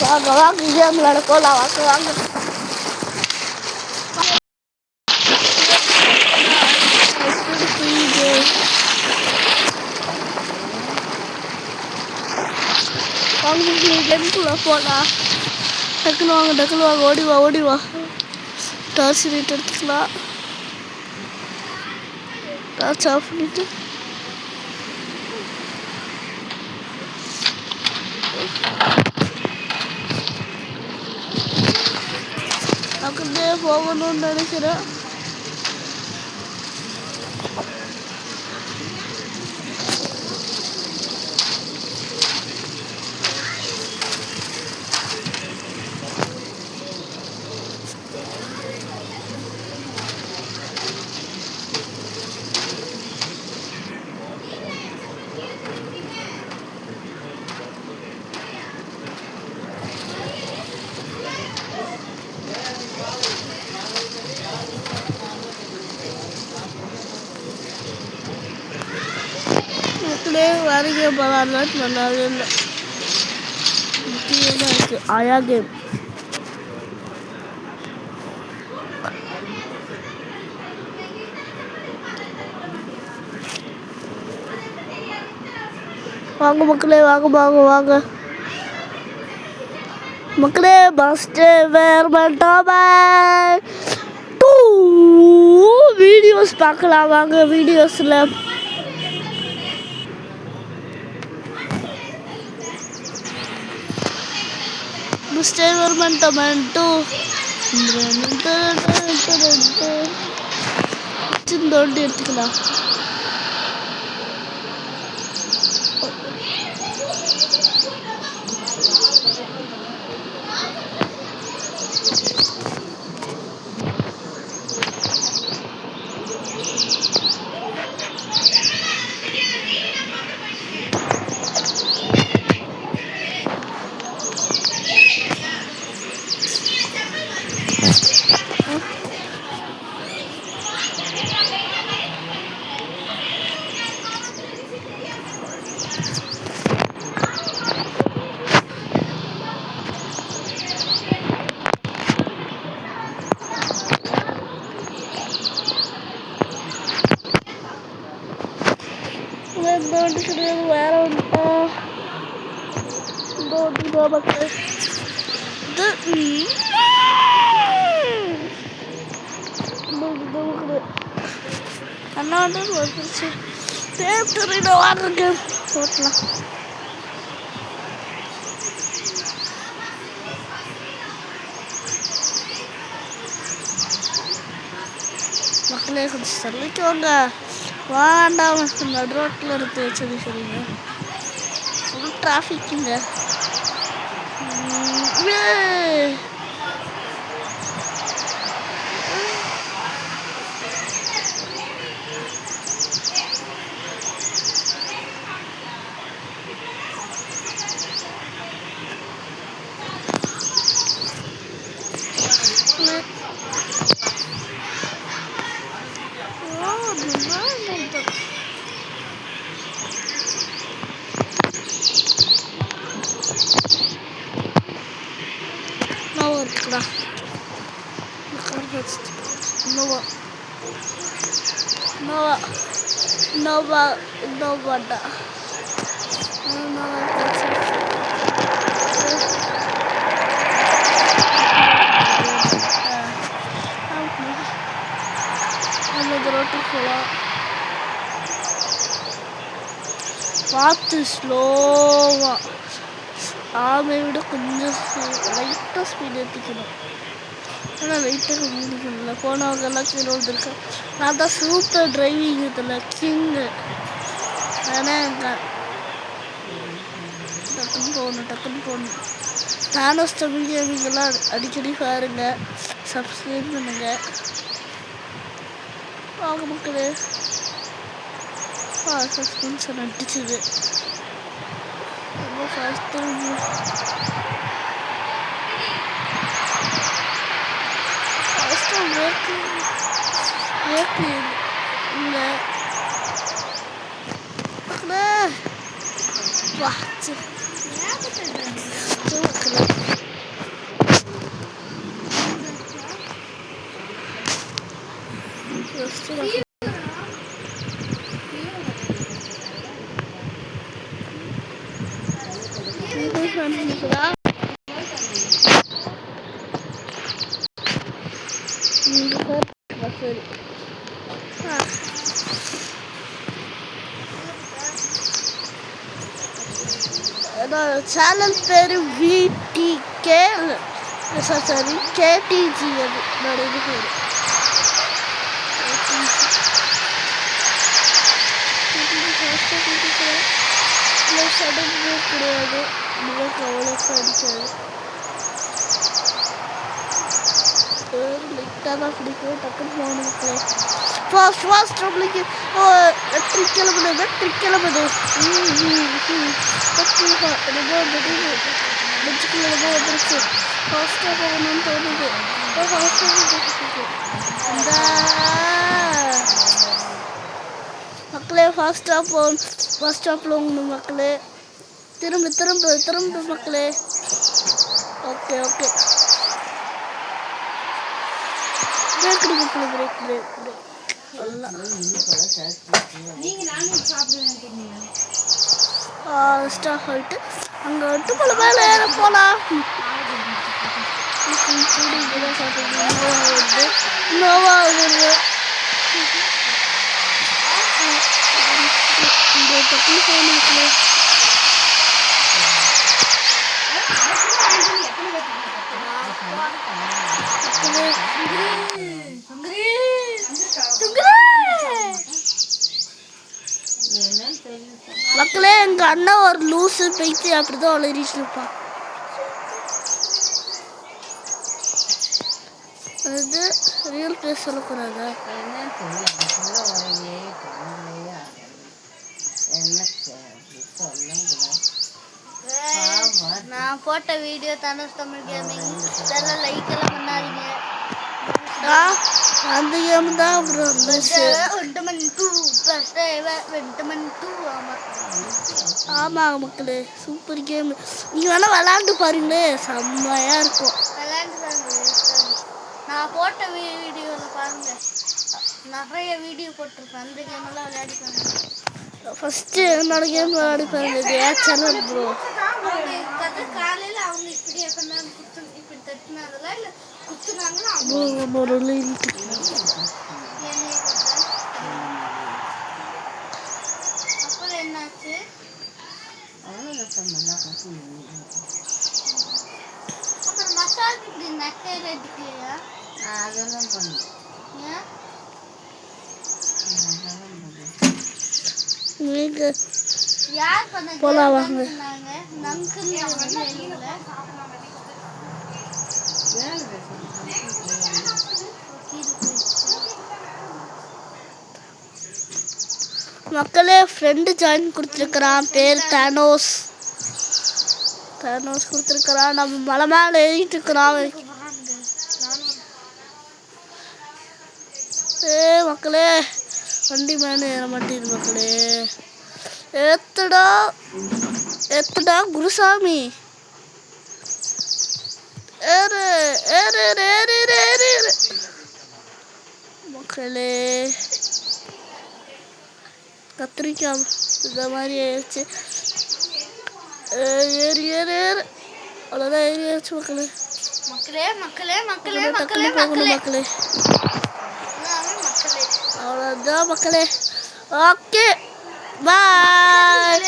வாங்க வாங்க கேம் விளையாட போகலாம் வாங்க வாங்க. கேமுக்குள்ள போகலாம். டக்குனு வாங்க ஓடிவா. டார்ச் லைட் எடுத்துக்கலாம். டார்ச் ஆஃப் பண்ணிட்டு அங்கே போகணும்னு நினைக்கிறேன். வேறு கேம் விளாட்லான்னு நல்லாவே இல்லை. முக்கியமாக இருக்குது ஆயா கேம். வாங்க மக்களே வாங்க மக்களே. மாஸ்டர் வீடியோஸ் பார்க்கலாம் வாங்க. வீடியோஸில் தோண்டி எடுத்துக்கலாம். வேற மக்கள் அண்ணாண்டு வந்துருச்சு. தேட்டரில் வாடுறங்க போட்டலாம். மக்களே கொஞ்சம் சொல்லிக்கோங்க. வேண்டாம் நடு ரோட்டில் இருக்கு. சரிங்க ஃபுல் டிராஃபிக்குங்க. பார்த்து ஸ்லோவா ஆமை விட கொஞ்சம் லைட்டாக ஸ்பீட் ஏற்றிக்கணும். ஆனால் லைட்டாக முடிக்கணும்ல. போனவங்கெல்லாம் கீழே வந்துருக்கேன். நான் தான் சூப்பர் டிரைவிங் இதில் கிங்கு. ஆனால் டக்குன்னு போகணும். தானோஸ் தமிழ் கேமிங்கெல்லாம் அடிக்கடி பாருங்க. சப்ஸ்கிரைப் பண்ணுங்க வாங்க மக்களே. சஸ்பென்ஷன் அடிச்சுது ரொம்ப ஃபாஸ்ட்டாக. இல்லை வாச்சு காமிக்கிறா சரி சேனல் பேர் விடிகே சாரி கேடிஜி அது இது பேர் கிடையாது அவ்வளோ அடிக்காது லைட்டாக தான் பிடிக்கும் டக்குன்னு போகணும் மக்களே ஃபாஸ்ட் நம்மளுக்கு வெற்றி கிளம்புது பெஞ்சுக்குள்ள வந்துருச்சு ஃபாஸ்ட்டாக போகணும்னு தோணுது மக்களே ஃபாஸ்ட்டாக போகணும் பஸ் ஸ்டாப்பில் போகணும் மக்களே திரும்ப மக்களே ஓகே பிரேக் ஸ்டாப் ஆகிட்டு அங்கே விட்டு போல மேலே ஏற போகலாம் நோவா வருது டக்குனு போகணும் மக்களே எங்க அண்ணா ஒரு லூசு போயிட்டு அப்படிதான் வளரிட்டு இருப்பான் அது ரியல் பேச சொல்லக்கூடாது நான் போட்ட வீடியோ தனுஷ் தமிழ் கேமிங் இதெல்லாம் லைக் எல்லாம் பண்ணாதீங்க அந்த கேம் தான் ஆமாம் மக்களே சூப்பர் கேம் நீங்கள் வேணால் விளாண்டு பாருங்களே செம்மையா இருக்கும் விளாண்டு நான் போட்ட வீடியோவில் பாருங்க நிறைய வீடியோ போட்டிருப்பேன் அந்த கேமெல்லாம் விளையாடி பாருங்க ஃபஸ்ட்டு என்னோட கேம் விளையாடி பாருங்க இது ஏன் சேனல் ப்ரோ காலையில் அவங்க இப்படி எப்போ இப்படி தட்டினாங்களா இல்லை அப்புறம் என்னாச்சு அப்புறம் மசாஜ் இப்படி நக்கையில எடுக்கலையா அதெல்லாம் பண்ணுங்க யார் பண்ண போலாம் வாங்க மக்களே ஃப்ரெண்டு ஜாயின் கொடுத்துருக்குறான் பேர் தானோஸ் கொடுத்துருக்குறான் நம்ம மலை மேலே ஏறிட்டு இருக்கிறான் மக்களே வண்டி மேலே ஏற மாட்டேங்குது மக்களே ஏத்துடா குருசாமி ஏறு மக்களே கத்திரிக்காய் இந்த மாதிரி ஆயிடுச்சு ஏறு அவ்வளோதான் ஏறியாச்சு மக்களே அவ்வளோதான் மக்களே ஓகே பாய்